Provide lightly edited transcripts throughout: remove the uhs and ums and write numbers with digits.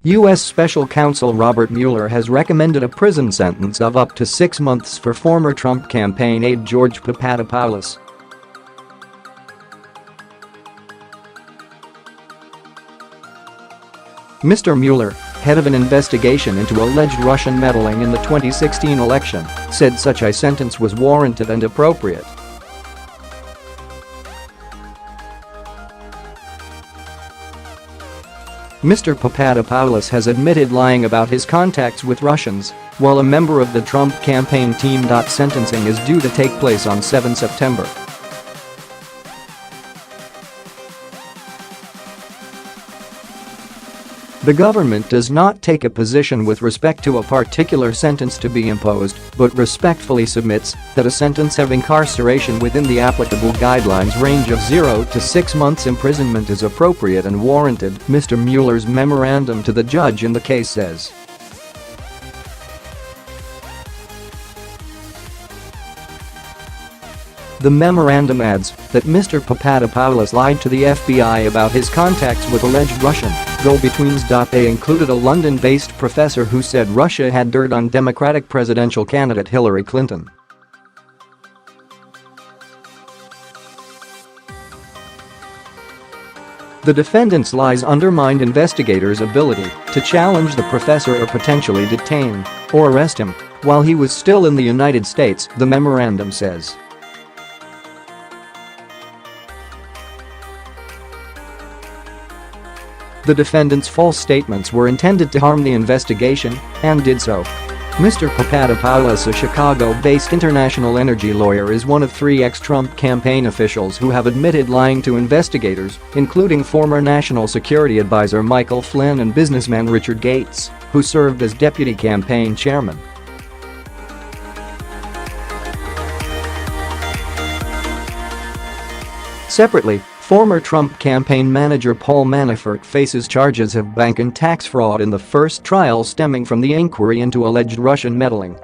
U.S. Special Counsel Robert Mueller has recommended a prison sentence of up to 6 months for former Trump campaign aide George Papadopoulos. Mr. Mueller, head of an investigation into alleged Russian meddling in the 2016 election, said such a sentence was warranted and appropriate. Mr. Papadopoulos has admitted lying about his contacts with Russians, while a member of the Trump campaign team.Sentencing is due to take place on 7 September. The government does not take a position with respect to a particular sentence to be imposed, but respectfully submits that a sentence of incarceration within the applicable guidelines range of 0 to 6 months imprisonment is appropriate and warranted, Mr. Mueller's memorandum to the judge in the case says. The memorandum adds that Mr. Papadopoulos lied to the FBI about his contacts with alleged Russian go-betweens.They included a London-based professor who said Russia had dirt on Democratic presidential candidate Hillary Clinton. The defendant's lies undermined investigators' ability to challenge the professor or potentially detain or arrest him while he was still in the United States, the memorandum says. The defendant's false statements were intended to harm the investigation, and did so. Mr. Papadopoulos, a Chicago-based international energy lawyer, is one of 3 ex-Trump campaign officials who have admitted lying to investigators, including former National Security Advisor Michael Flynn and businessman Richard Gates, who served as deputy campaign chairman. Separately, former Trump campaign manager Paul Manafort faces charges of bank and tax fraud in the first trial stemming from the inquiry into alleged Russian meddling.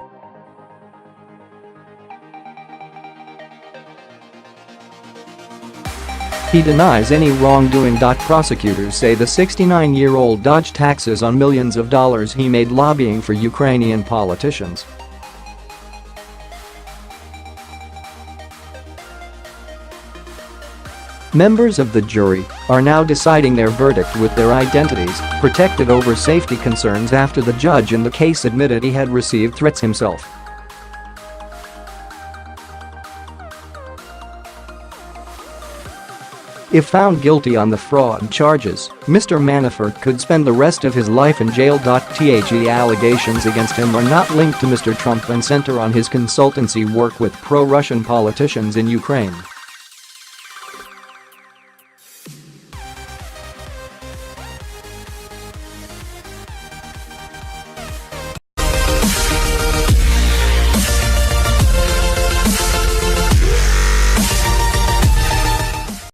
He denies any wrongdoing. Prosecutors say the 69-year-old dodged taxes on millions of dollars he made lobbying for Ukrainian politicians. Members of the jury are now deciding their verdict with their identities protected over safety concerns after the judge in the case admitted he had received threats himself. If found guilty on the fraud charges, Mr. Manafort could spend the rest of his life in jail. The allegations against him are not linked to Mr. Trump and center on his consultancy work with pro-Russian politicians in Ukraine.